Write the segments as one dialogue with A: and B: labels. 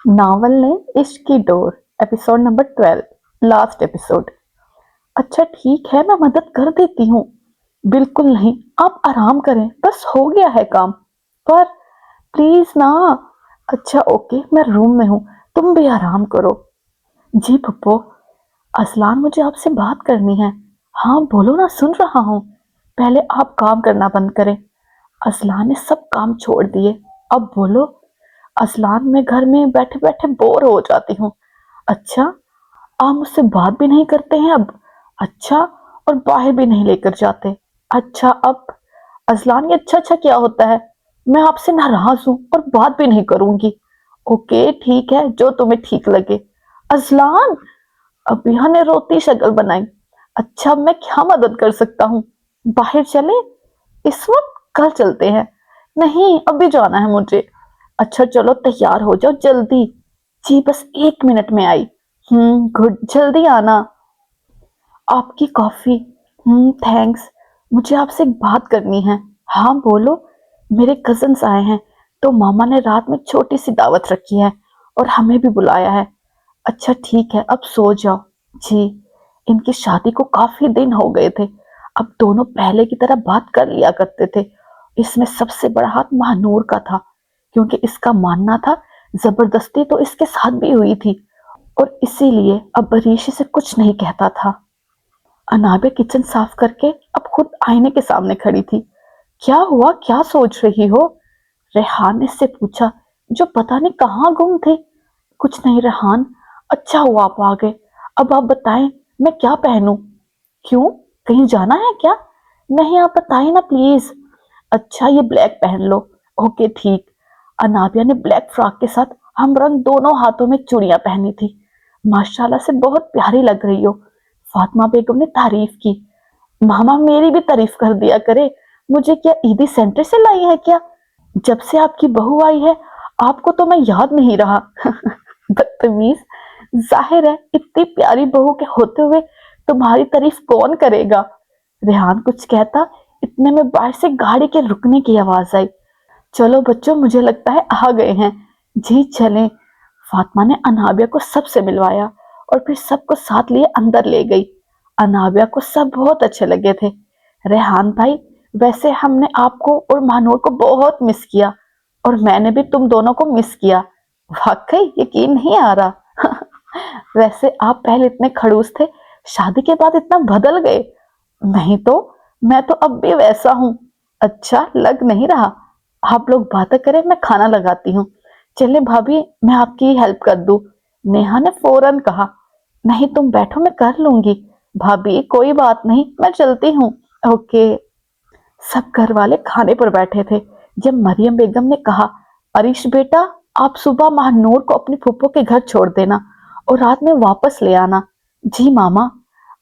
A: Novel ने इश्क की door, episode number 12, last episode. अच्छा ठीक है, मैं मदद कर देती हूँ। बिल्कुल नहीं, आप आराम करें, बस हो गया है काम। पर प्लीज ना। अच्छा ओके, मैं रूम में हूँ, तुम भी आराम करो। जी पप्पो। असलान, मुझे आपसे बात करनी है। हाँ बोलो ना, सुन रहा हूँ। पहले आप काम करना बंद करें। असलान ने सब काम छोड़ दिए। अब बोलो। असलान, मैं घर में बैठे बैठे बोर हो जाती हूँ। अच्छा, आप मुझसे बात भी नहीं करते हैं अब। अच्छा, और बाहर भी नहीं लेकर जाते। अच्छा अब। असलान, ये अच्छा अच्छा क्या होता है? मैं आपसे नाराज हूँ और बात भी नहीं करूंगी। ओके ठीक है, जो तुम्हें ठीक लगे। असलान। अबिया ने रोती शक्ल बनाई। अच्छा, अब मैं क्या मदद कर सकता हूँ? बाहर चले? इस वक्त? कल चलते हैं। नहीं, अभी जाना है मुझे। अच्छा चलो, तैयार हो जाओ जल्दी। जी बस 1 मिनट में आई। गुड, जल्दी आना। आपकी कॉफी। थैंक्स। मुझे आपसे एक बात करनी है। हाँ बोलो। मेरे कजन्स आए हैं, तो मामा ने रात में छोटी सी दावत रखी है और हमें भी बुलाया है। अच्छा ठीक है, अब सो जाओ। जी। इनकी शादी को काफी दिन हो गए थे। अब दोनों पहले की तरह बात कर लिया करते थे। इसमें सबसे बड़ा हाथ महानूर का था, क्योंकि इसका मानना था जबरदस्ती तो इसके साथ भी हुई थी, और इसीलिए अब ऋषि से कुछ नहीं कहता था। अनाबे किचन साफ करके अब खुद आईने के सामने खड़ी थी। क्या हुआ, क्या सोच रही हो? रेहान ने इससे पूछा, जो पता नहीं कहाँ गुम थे। कुछ नहीं रेहान। अच्छा हुआ आप आ गए। अब आप बताएं, मैं क्या पहनूं? क्यों, कहीं जाना है क्या? नहीं, आप बताइए ना प्लीज। अच्छा, ये ब्लैक पहन लो। ओके ठीक। अनाबिया ने ब्लैक फ्रॉक के साथ हम रंग दोनों हाथों में चूड़ियां पहनी थी। माशाल्लाह से बहुत प्यारी लग रही हो। फातिमा बेगम ने तारीफ की। मामा मेरी भी तारीफ कर दिया करे। मुझे क्या ईदी सेंटर से लाई है क्या? जब से आपकी बहू आई है, आपको तो मैं याद नहीं रहा। बदतमीज। जाहिर है, इतनी प्यारी बहू के होते हुए तुम्हारी तारीफ कौन करेगा? रेहान कुछ कहता, इतने में बाहर से गाड़ी के रुकने की आवाज आई। चलो बच्चों, मुझे लगता है आ गए हैं। जी चलें। फातिमा ने अनाबिया को सबसे मिलवाया और फिर सबको साथ लिए अंदर ले गई। अनाबिया को सब बहुत अच्छे लगे थे। रेहान भाई, वैसे हमने आपको और महानूर को बहुत मिस किया, और मैंने भी तुम दोनों को मिस किया। वाकई यकीन नहीं आ रहा। वैसे आप पहले इतने खड़ूस थे, शादी के बाद इतना बदल गए। नहीं तो, मैं तो अब भी वैसा हूँ। अच्छा, लग नहीं रहा। आप लोग बातें करें, मैं खाना लगाती हूँ। चले भाभी, मैं आपकी हेल्प कर दूं। नेहा ने फौरन कहा। नहीं, तुम बैठो, मैं कर लूंगी। भाभी कोई बात नहीं, मैं चलती हूँ। ओके। सब घर वाले खाने पर बैठे थे जब मरियम बेगम ने कहा, अरीश बेटा, आप सुबह महानूर को अपनी फूफो के घर छोड़ देना और रात में वापस ले आना। जी मामा।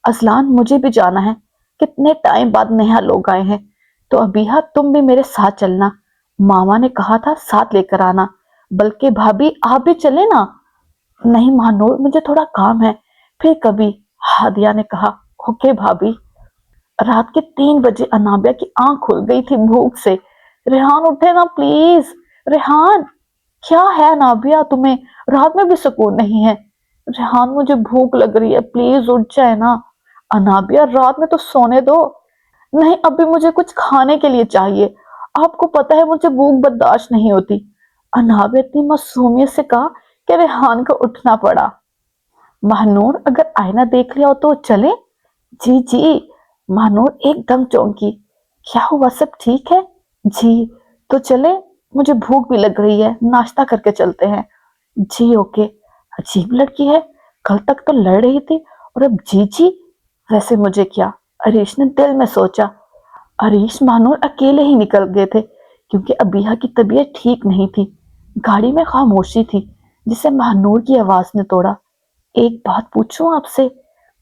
A: असलान, मुझे भी जाना है। कितने टाइम बाद नेहा लोग आए हैं, तो अबीहा तुम भी मेरे साथ चलना। मामा ने कहा था साथ लेकर आना। बल्कि भाभी आप भी चले ना। नहीं महानूर, मुझे थोड़ा काम है, फिर कभी। हादिया ने कहा। ओके भाभी। रात के 3 बजे अनाबिया की आंख खुल गई थी भूख से। रेहान उठे ना प्लीज। रेहान। क्या है अनाबिया, तुम्हें रात में भी सुकून नहीं है? रेहान, मुझे भूख लग रही है, प्लीज उठ जाए ना। अनाबिया, रात में तो सोने दो। नहीं, अभी मुझे कुछ खाने के लिए चाहिए। आपको पता है मुझे भूख बर्दाश्त नहीं होती। अनाबिया इतनी मासूमियत से कहा कि रेहान को उठना पड़ा। महानूर, अगर आईना देख लिया हो तो चले? जी जी। महानूर एकदम चौंकी। क्या हुआ, सब ठीक है? जी। तो चले? मुझे भूख भी लग रही है, नाश्ता करके चलते हैं। जी ओके। अजीब लड़की है, कल तक तो लड़ रही थी और अब जी जी। वैसे मुझे क्या? अरीश ने दिल में सोचा। अरीश महानूर अकेले ही निकल गए थे, क्योंकि अबीहा की तबीयत ठीक नहीं थी। गाड़ी में खामोशी थी, जिसे महानूर की आवाज ने तोड़ा। एक बात पूछूं आपसे?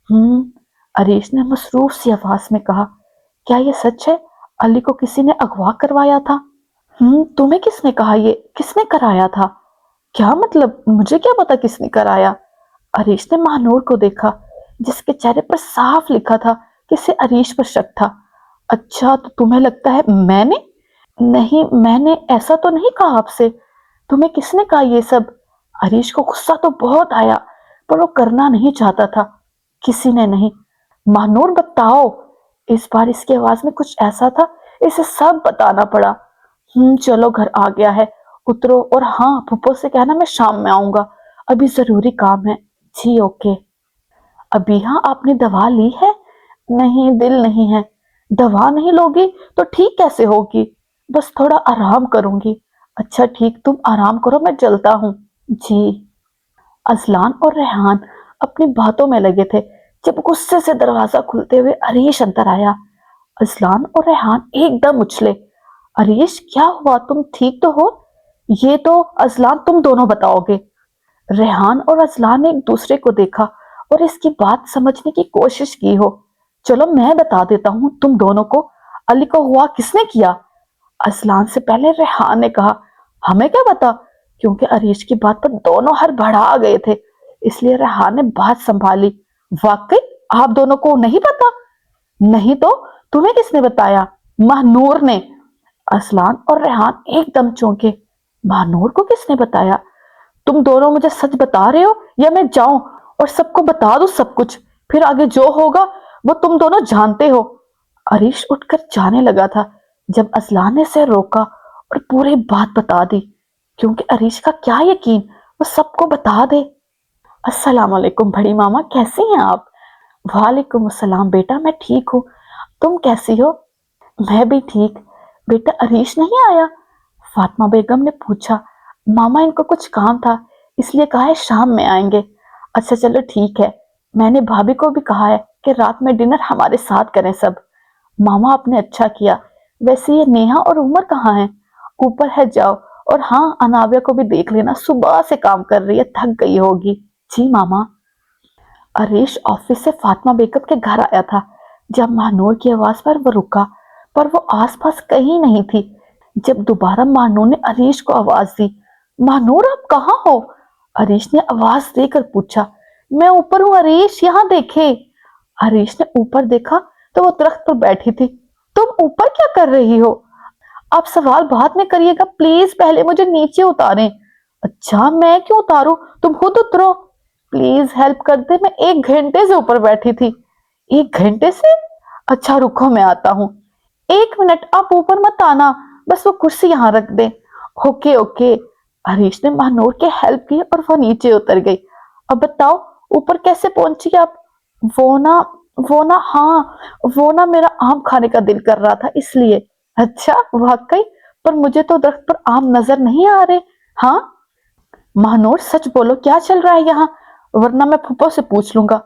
A: हम्म। अरीश ने मसरूफ सी आवाज में कहा। क्या ये सच है, अली को किसी ने अगवा करवाया था? तुम्हें किसने कहा? ये किसने कराया था? क्या मतलब, मुझे क्या पता किसने कराया? अरीश ने महानूर को देखा, जिसके चेहरे पर साफ लिखा था कि इसे अरीश पर शक था। अच्छा, तो तुम्हें लगता है मैंने? नहीं, मैंने ऐसा तो नहीं कहा आपसे। तुम्हें किसने कहा ये सब? हरीश को गुस्सा तो बहुत आया, पर वो करना नहीं चाहता था। किसी ने नहीं। महानूर बताओ। इस बार इसकी आवाज में कुछ ऐसा था, इसे सब बताना पड़ा। चलो घर आ गया है, उतरो, और हाँ फूफो से कहना मैं शाम में आऊंगा, अभी जरूरी काम है। जी ओके। अभी हाँ आपने दवा ली है? नहीं, दिल नहीं है। दवा नहीं लोगी तो ठीक कैसे होगी? बस थोड़ा आराम करूंगी। अच्छा ठीक, तुम आराम करो, मैं चलता हूँ। जी। अजलान और रेहान अपनी बातों में लगे थे जब गुस्से से दरवाजा खुलते हुए हरीश अंदर आया। अजलान और रेहान एकदम उछले। हरीश क्या हुआ, तुम ठीक तो हो? ये तो अजलान तुम दोनों बताओगे। रेहान और अजलान ने एक दूसरे को देखा और इसकी बात समझने की कोशिश की हो। चलो मैं बता देता हूँ तुम दोनों को, अली को हुआ किसने किया? अजलान से पहले रेहान ने कहा। हमें क्या पता, क्योंकि अरीश की बात पर दोनों हड़बड़ा गए थे, इसलिए रेहान ने बात संभाली। वाकई आप दोनों को नहीं पता? नहीं तो तुम्हें किसने बताया? महनूर ने। अजलान और रेहान एकदम चौंके। महनूर को किसने बताया? तुम दोनों मुझे सच बता रहे हो या मैं जाऊं और सबको बता दूं सब कुछ? फिर आगे जो होगा वो तुम दोनों जानते हो। अरीश उठकर जाने लगा था जब अजलान ने उसे रोका और पूरी बात बता दी, क्योंकि अरीश का क्या यकीन वो सबको बता दे। अस्सलाम वालेकुम बड़ी मामा, कैसी हैं आप? वालेकुम अस्सलाम बेटा, मैं ठीक हूँ, तुम कैसी हो? मैं भी ठीक। बेटा अरीश नहीं आया? फातिमा बेगम ने पूछा। मामा इनको कुछ काम था, इसलिए कहा है शाम में आएंगे। अच्छा चलो ठीक है, मैंने भाभी को भी कहा है कि रात में डिनर हमारे साथ करें सब। मामा आपने अच्छा किया। वैसे ये नेहा और उमर कहाँ हैं? ऊपर है, जाओ। और हाँ अनाविया को भी देख लेना, सुबह से काम कर रही है, थक गई होगी। जी मामा। अरेश ऑफिस से फातिमा बेगम के घर आया था जब महानूर की आवाज पर वो रुका, पर वो आसपास कहीं नहीं थी। जब दोबारा महानूर ने अरीश को आवाज दी, महानूर आप कहाँ हो? अरीश ने आवाज देकर पूछा। मैं ऊपर हूँ अरीश, यहाँ देखे। अरीश ने ऊपर देखा तो वो दरख्त पर बैठी थी। तुम ऊपर क्या कर रही हो? आप सवाल बाद में करिएगा प्लीज, पहले मुझे नीचे उतारें। अच्छा मैं क्यों उतारूं, तुम खुद उतरो। प्लीज हेल्प कर दे, मैं 1 घंटे से ऊपर बैठी थी। 1 घंटे से? अच्छा रुको मैं आता हूँ। 1 मिनट, आप ऊपर मत आना, बस वो कुर्सी यहाँ रख दे। Okay okay. हरीश ने महानूर की हेल्प की और वो नीचे उतर गई। अब बताओ ऊपर कैसे पहुंची आप? वो ना हाँ, वो ना मेरा आम खाने का दिल कर रहा था इसलिए। अच्छा वाकई? पर मुझे तो दरख्त पर आम नजर नहीं आ रहे। हाँ महानूर सच बोलो, क्या चल रहा है यहाँ, वरना मैं फूफो से पूछ लूंगा।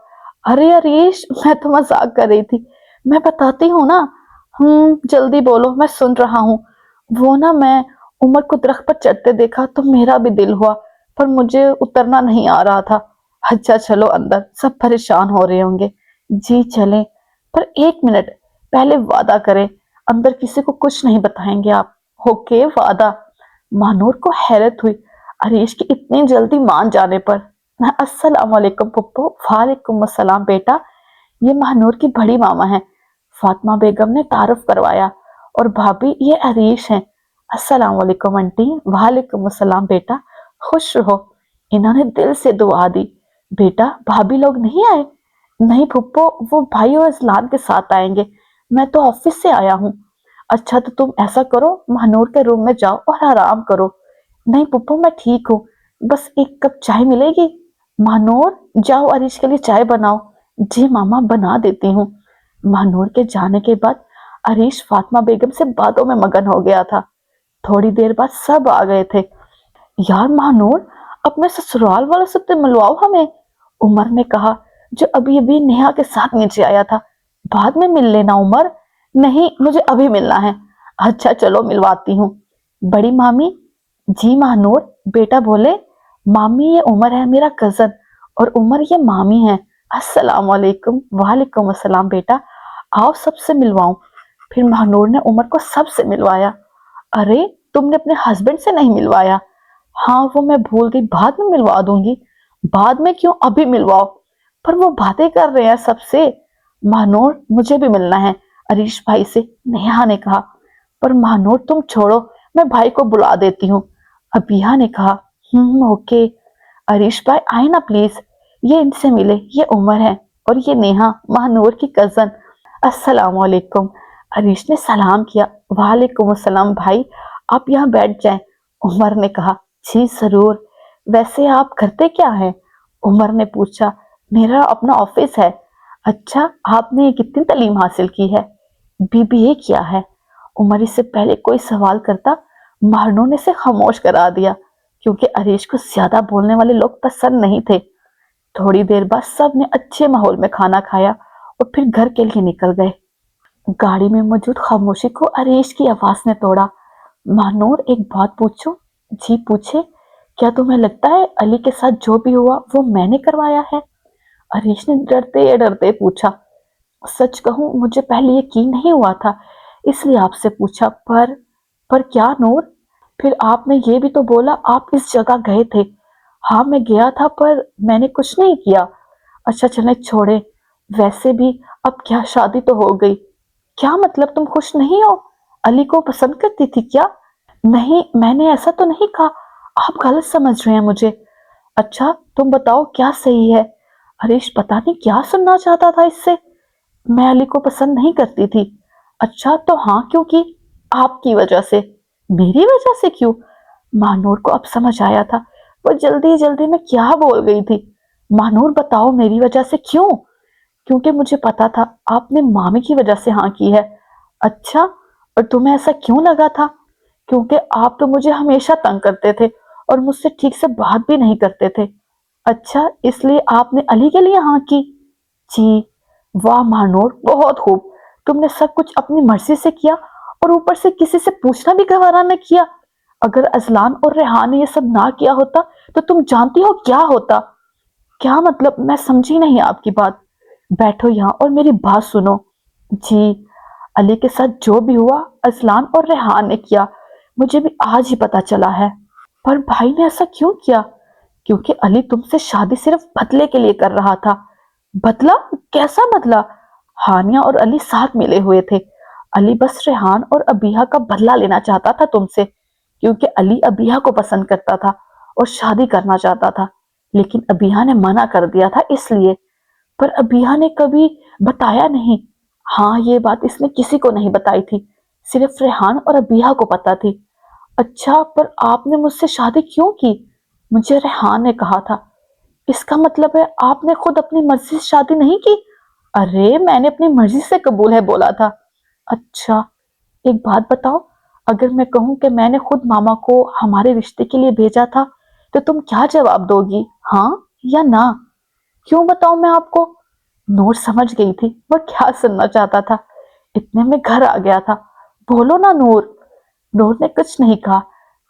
A: अरे अरीश, मैं तो मजाक कर रही थी, मैं बताती हूँ ना। जल्दी बोलो, मैं सुन रहा हूँ। वो ना मैं उमर को दरख्त पर चढ़ते देखा तो मेरा भी दिल हुआ, पर मुझे उतरना नहीं आ रहा था। अच्छा चलो अंदर, सब परेशान हो रहे होंगे। जी चलें, पर 1 मिनट, पहले वादा करें अंदर किसी को कुछ नहीं बताएंगे आप। ओके वादा। महानूर को हैरत हुई हरीश की इतनी जल्दी मान जाने पर। अस्सलाम वालेकुम पप्पू। वालेकुम अस्सलाम बेटा, ये महानूर की बड़ी मामा है। फातिमा बेगम ने तारुफ करवाया। और भाभी ये हरीश हैं। अस्सलाम वालेकुम आंटी। वालेकुम अस्सलाम बेटा, खुश रहो। इन्होंने दिल से दुआ दी। बेटा भाभी लोग नहीं आए? नहीं फुप्पो, वो भाई और इस्लान के साथ आएंगे, मैं तो ऑफिस से आया हूँ। अच्छा तो तुम ऐसा करो, महानूर के रूम में जाओ और आराम करो। नहीं पुप्पो मैं ठीक हूँ, बस 1 कप चाय मिलेगी? महानूर जाओ अरीश के लिए चाय बनाओ। जी मामा बना देती हूँ। महानूर के जाने के बाद अरीश फातिमा बेगम से बातों में मगन हो गया था। थोड़ी देर बाद सब आ गए थे। यार महानूर, अपने ससुराल वालों से तो मिलवाओ हमें, उमर ने कहा, जो अभी अभी नेहा के साथ नीचे आया था। बाद में मिल लेना उमर। नहीं मुझे अभी मिलना है। अच्छा चलो मिलवाती हूँ। बड़ी मामी। जी महानूर। बेटा बोले। मामी ये उमर है मेरा कजन, और उमर ये मामी है। अस्सलाम वालेकुम। वालेकुम अस्सलाम बेटा, आओ सबसे मिलवाऊं। फिर महानूर ने उमर को सबसे मिलवाया। अरे तुमने अपने हस्बैंड से नहीं मिलवाया? हाँ वो मैं भूल गई, बाद में मिलवा दूंगी। बाद में क्यों, अभी मिलवाओ। पर वो बातें कर रहे हैं सबसे। महानूर मुझे भी मिलना है अरीश भाई से, नेहा ने कहा। पर महानूर तुम छोड़ो, मैं भाई को बुला देती हूँ, अबिया ने कहा। ओके। अरीश भाई आए ना प्लीज, ये इनसे मिले, ये उमर है और ये नेहा, महानूर की कजन। अस्सलाम वालेकुम। अरीश ने सलाम किया। वालेकुम अस्सलाम भाई, आप यहाँ बैठ जाएं। उमर ने कहा, जी जरूर। वैसे आप करते क्या हैं? उमर ने पूछा। मेरा अपना ऑफिस है। अच्छा, आपने कितनी तालीम हासिल की है? बीबीए किया है। उमर इससे पहले कोई सवाल करता, महानूर ने इसे खामोश करा दिया, क्योंकि अरीश को ज्यादा बोलने वाले लोग पसंद नहीं थे। थोड़ी देर बाद सब ने अच्छे माहौल में खाना खाया और फिर घर के लिए निकल गए। गाड़ी में मौजूद खामोशी को अरीश की आवाज ने तोड़ा। महानूर, एक बात पूछूं? जी पूछे। क्या तुम्हें लगता है अली के साथ जो भी हुआ वो मैंने करवाया है? अरीश ने डरते डरते पूछा। सच कहूं, मुझे पहले यकीन नहीं हुआ था, इसलिए आपसे पूछा। पर क्या नूर? फिर आपने ये भी तो बोला आप इस जगह गए थे। हाँ मैं गया था, पर मैंने कुछ नहीं किया। अच्छा चले छोड़े। वैसे भी अब क्या, शादी तो हो गई। क्या मतलब, तुम खुश नहीं हो? अली को पसंद करती थी क्या? नहीं, मैंने ऐसा तो नहीं कहा। आप गलत समझ रहे हैं मुझे। अच्छा तुम बताओ क्या सही है? हरीश पता नहीं क्या सुनना चाहता था इससे। मैं अली को पसंद नहीं करती थी। अच्छा तो हाँ, क्योंकि आपकी वजह से। मेरी वजह से क्यों? महानूर को अब समझ आया था वो जल्दी जल्दी में क्या बोल गई थी। महानूर बताओ, मेरी वजह से क्यों? क्योंकि मुझे पता था आपने मामी की वजह से हाँ की है। अच्छा, और तुम्हें ऐसा क्यों लगा था? क्योंकि आप तो मुझे हमेशा तंग करते थे और मुझसे ठीक से बात भी नहीं करते थे। अच्छा, इसलिए आपने अली के लिए हाँ की? जी। वाह महानूर, बहुत खूब। तुमने सब कुछ अपनी मर्जी से किया और ऊपर से किसी से पूछना भी गवारा न किया। अगर अजलान और रेहान ने ये सब ना किया होता तो तुम जानती हो क्या होता? क्या मतलब, मैं समझी नहीं आपकी बात। बैठो यहाँ और मेरी बात सुनो। जी। अली के साथ जो भी हुआ अजलान और रेहान ने किया, मुझे भी आज ही पता चला है। पर भाई ने ऐसा क्यों किया? क्योंकि अली तुमसे शादी सिर्फ बदले के लिए कर रहा था। बदला? कैसा बदला? हानिया और अली साथ मिले हुए थे। अली बस रेहान और अबीहा का बदला लेना चाहता था तुमसे, क्योंकि अली अबीहा को पसंद करता था और शादी करना चाहता था, लेकिन अबीहा ने मना कर दिया था इसलिए। पर अबीहा ने कभी बताया नहीं। हाँ, ये बात इसने किसी को नहीं बताई थी, सिर्फ रेहान और अबीहा को पता थी। अच्छा, पर आपने मुझसे शादी क्यों की? मुझे रेहान ने कहा था। इसका मतलब है आपने खुद अपनी मर्जी से शादी नहीं की? अरे मैंने अपनी मर्जी से कबूल है बोला था। अच्छा, एक बात बताओ, अगर मैं कहूं कि मैंने खुद मामा को हमारे रिश्ते के लिए भेजा था, तो तुम क्या जवाब दोगी? हाँ या ना? क्यों बताऊं मैं आपको? नूर समझ गई थी वो क्या सुनना चाहता था। इतने में घर आ गया था। बोलो ना नूर। नूर ने कुछ नहीं कहा।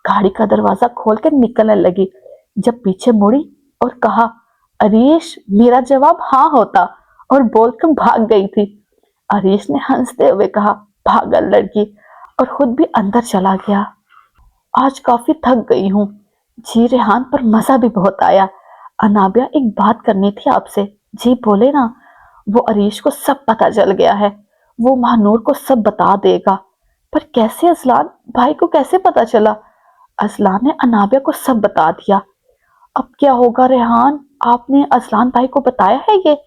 A: गाड़ी का दरवाजा खोल कर निकलने लगी, जब पीछे मुड़ी और कहा, अरीश, मेरा जवाब हाँ होता, और बोलकर भाग गई थी। अरीश ने हंसते हुए कहा, पागल लड़की, और खुद भी अंदर चला गया। आज काफी थक गई हूँ। जी रेहान, पर मजा भी बहुत आया। अनाबिया, एक बात करनी थी आपसे। जी बोले ना। वो अरीश को सब पता चल गया है, वो महानूर को सब बता देगा। पर कैसे अजलान भाई को कैसे पता चला? अजलान ने अनाबिया को सब बता दिया। अब क्या होगा रेहान? आपने अजलान भाई को बताया है ये?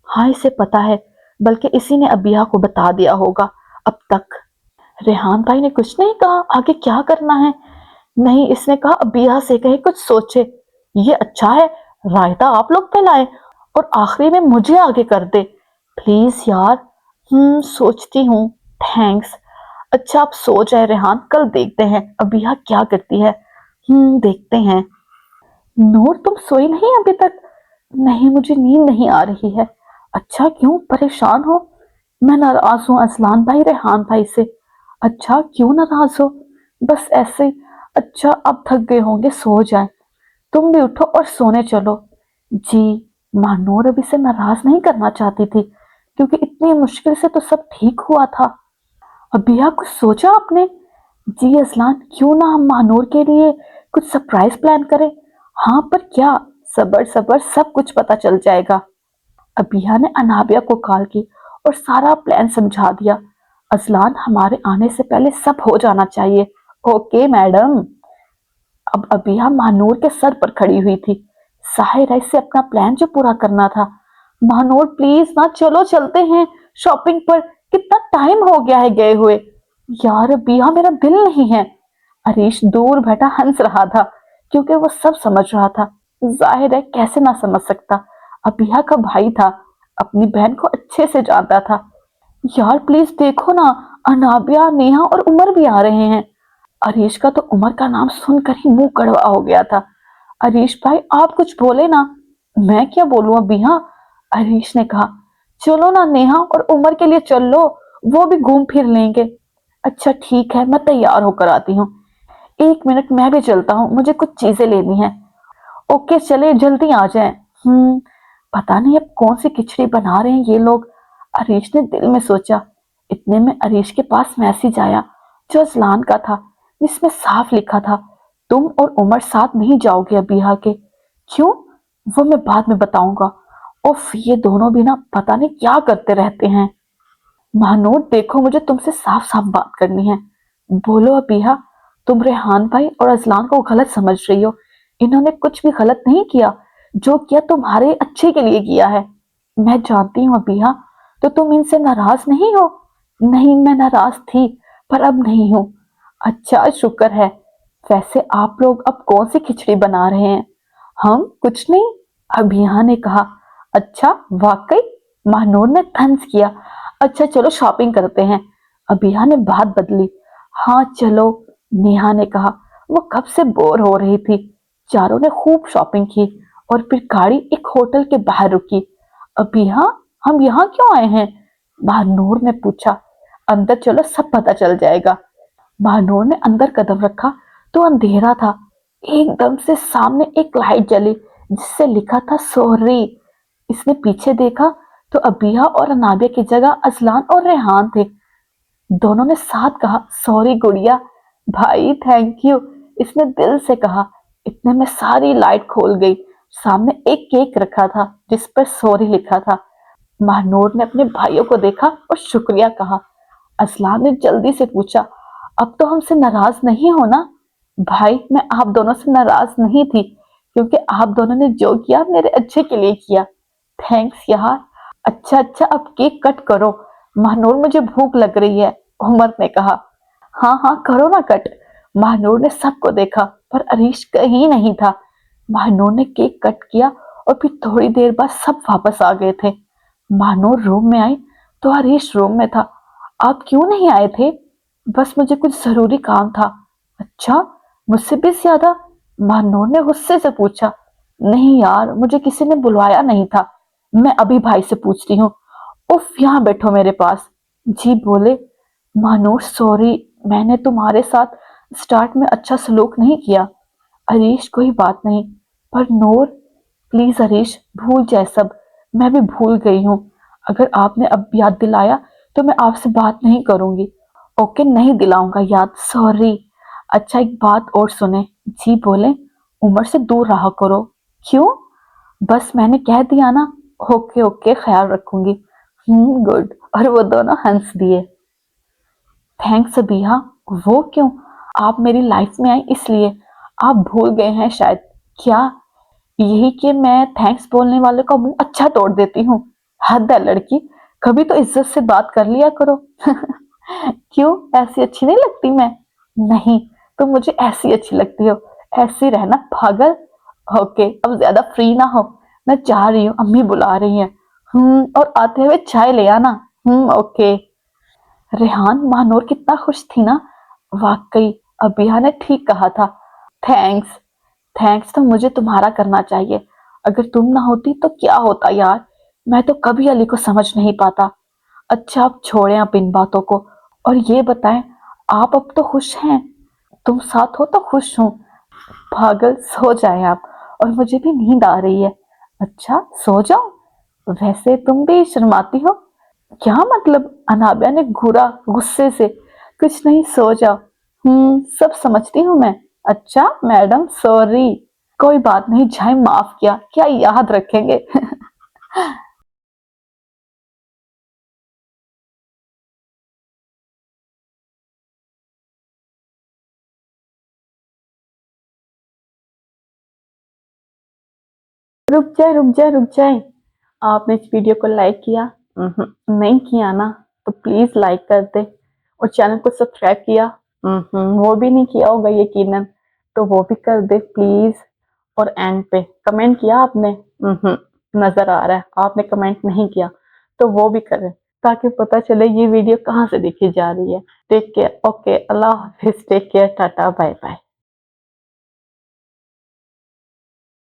A: हाँ इसे पता है, बल्कि इसी ने अबिया को बता दिया होगा अब तक। रेहान भाई ने कुछ नहीं कहा आगे क्या करना है? नहीं, इसने कहा अबिया से कहे कुछ सोचे। ये अच्छा है, रायता आप लोग फैलाएं और आखिरी में मुझे आगे कर दे। प्लीज यार। सोचती हूँ। थैंक्स। अच्छा आप सो जाए रेहान, कल देखते हैं अबिया क्या करती है। देखते हैं। नूर, तुम सोई नहीं अभी तक? नहीं, मुझे नींद नहीं आ रही है। अच्छा क्यों, परेशान हो? मैं नाराज हूँ असलान भाई, रेहान भाई से। अच्छा क्यों नाराज हो? बस ऐसे ही। अच्छा अब थक गए होंगे, सो जाएं। तुम भी उठो और सोने चलो। जी। मानूर अभी से नाराज नहीं करना चाहती थी, क्योंकि इतनी मुश्किल से तो सब ठीक हुआ था। अबिया, कुछ सोचा आपने? जी असलान, क्यों ना हम महानूर के लिए कुछ सरप्राइज प्लान करें। हाँ पर क्या? सबर सबर, सब कुछ पता चल जाएगा। अबिया ने अनाबिया को कॉल की और सारा प्लान समझा दिया। असलान, हमारे आने से पहले सब हो जाना चाहिए। Okay madam. अब अबिया महानूर के सर पर खड़ी हुई थी। जाहिर है इसे अपना प्लान जो पूरा करना था। महानूर प्लीज ना, चलो चलते हैं शॉपिंग पर, कितना टाइम हो गया है गए हुए। यार बिया मेरा दिल नहीं है। हरीश दूर बैठा हंस रहा था क्योंकि वो सब समझ रहा था। जाहिर है कैसे ना समझ सकता, अबिया का भाई था, अपनी बहन को अच्छे से जानता था। यार प्लीज देखो ना, अनाबिया, नेहा और उमर भी आ रहे हैं। हरीश का तो उमर का नाम सुनकर ही मुंह कड़वा हो गया था। हरीश भाई आप कुछ बोले ना। मैं क्या बोलूं अभी, हाँ, हरीश ने कहा। चलो ना नेहा और उमर के लिए चल लो, वो भी घूम फिर लेंगे। अच्छा ठीक है, मैं तैयार होकर आती हूँ। एक मिनट मैं भी चलता हूँ, मुझे कुछ चीजें लेनी है। ओके चले जल्दी आ जाएं। पता नहीं अब कौन सी खिचड़ी बना रहे हैं ये लोग, हरीश ने दिल में सोचा। इतने में हरीश के पास मैसेज आया जो अजलान का था, जिसमें साफ लिखा था, तुम और उमर साथ नहीं जाओगे अबिहा के। क्यों? वो मैं बाद में बताऊंगा। उफ, ये दोनों भी ना पता नहीं क्या करते रहते हैं। महानूर देखो, मुझे तुमसे साफ साफ बात करनी है। बोलो अबिहा। तुम रेहान भाई और अजलान को गलत समझ रही हो। इन्होंने कुछ भी गलत नहीं किया, जो किया तुम्हारे अच्छे के लिए किया है। मैं जानती हूँ अबिहा, तो तुम इनसे नाराज नहीं हो? नहीं, मैं नाराज थी पर अब नहीं हूँ। अच्छा शुक्र है। वैसे आप लोग अब कौन सी खिचड़ी बना रहे हैं? हम कुछ नहीं, अभिया ने कहा। अच्छा वाकई? महानूर ने तंज किया। अच्छा चलो शॉपिंग करते हैं। अभिया ने बात बदली। हाँ चलो, नेहा ने कहा। वो कब से बोर हो रही थी। चारों ने खूब शॉपिंग की और फिर गाड़ी एक होटल के बाहर रुकी। अभिया, हम यहाँ क्यों आए हैं? महानूर ने पूछा। अंदर चलो, सब पता चल जाएगा। महानूर ने अंदर कदम रखा तो अंधेरा था। एकदम से सामने एक लाइट जली जिससे लिखा था सॉरी। इसने पीछे देखा तो अबिया और अनाबिया की जगह अजलान और रेहान थे। दोनों ने साथ कहा, सॉरी गुड़िया। भाई थैंक यू, इसने दिल से कहा। इतने में सारी लाइट खोल गई। सामने एक केक रखा था जिस पर सॉरी लिखा था। महानूर ने अपने भाइयों को देखा और शुक्रिया कहा। असलान ने जल्दी से पूछा, अब तो हमसे नाराज नहीं हो ना? भाई मैं आप दोनों से नाराज नहीं थी, क्योंकि आप दोनों ने जो किया मेरे अच्छे के लिए किया। थैंक्स यार। अच्छा अच्छा, अब केक कट करो। महानूर मुझे भूख लग रही है, उमर ने कहा। हाँ हाँ करो ना कट। महानूर ने सबको देखा पर अरीश कहीं नहीं था। महानूर ने केक कट किया और फिर थोड़ी देर बाद सब वापस आ गए थे। महानूर रूम में आई तो हरीश रूम में था। आप क्यों नहीं आए थे? बस मुझे कुछ जरूरी काम था। अच्छा, मुझसे भी ज्यादा? महानूर ने गुस्से से पूछा। नहीं यार, मुझे किसी ने बुलवाया नहीं था, मैं अभी भाई से पूछती हूँ। उफ, यहाँ बैठो मेरे पास। जी बोले। महानूर सॉरी, मैंने तुम्हारे साथ स्टार्ट में अच्छा सलूक नहीं किया। हरीश कोई बात नहीं, पर नूर प्लीज हरीश भूल जाए सब। मैं भी भूल गई हूँ। अगर आपने अब याद दिलाया तो मैं आपसे बात नहीं करूंगी। ओके नहीं दिलाऊंगा याद, सॉरी। अच्छा एक बात और सुने। जी बोले। उमर से दूर रहा करो। क्यों? बस मैंने कह दिया ना। ओके ओके, ख्याल रखूंगी। गुड। और वो दोनों हंस दिए। थैंक्स अबिहा। वो क्यों? आप मेरी लाइफ में आई इसलिए। आप भूल गए हैं शायद। क्या? यही कि मैं थैंक्स बोलने वाले का मुंह अच्छा तोड़ देती हूँ। हद है लड़की, कभी तो इज्जत से बात कर लिया करो। क्यों, ऐसी अच्छी नहीं लगती मैं? नहीं, तुम मुझे ऐसी अच्छी लगती हो। ऐसी रहना पागल। ओके अब ज्यादा फ्री ना हो, मैं जा रही हूँ, अम्मी बुला रही हैं। और आते हुए चाय ले आना। ओके। रेहान, महानूर कितना खुश थी ना। वाकई अबिया ने ठीक कहा था। थैंक्स। थैंक्स तो मुझे तुम्हारा करना चाहिए। अगर तुम ना होती तो क्या होता यार, मैं तो कभी अली को समझ नहीं पाता। अच्छा अब छोड़ें अब इन बातों को, और ये बताएं, आप अब तो खुश हैं? तुम साथ हो तो खुश हूं। पागल, सो जाए आप, और मुझे भी नींद आ रही है। अच्छा सो जाओ। वैसे तुम भी शर्माती हो। क्या मतलब? अनाबिया ने घूरा गुस्से से। कुछ नहीं, सो जाओ। सब समझती हूँ मैं। अच्छा मैडम सॉरी। कोई बात नहीं, जाए माफ किया, क्या याद रखेंगे। رک جائیں. آپ نے اس ویڈیو کو لائک کیا؟ نہیں کیا نا تو پلیز لائک کر دیں. اور چینل کو سبسکرائب کیا؟ وہ بھی نہیں کیا ہوگا یقیناً، تو وہ بھی کر دے پلیز. اور اینڈ پہ کمنٹ کیا آپ نے؟ نظر آ رہا ہے آپ نے کمنٹ نہیں کیا، تو وہ بھی کریں تاکہ پتہ چلے یہ ویڈیو کہاں سے دیکھی جا رہی ہے. Take care. اوکے، اللہ حافظ. Take care. Tata, bye bye.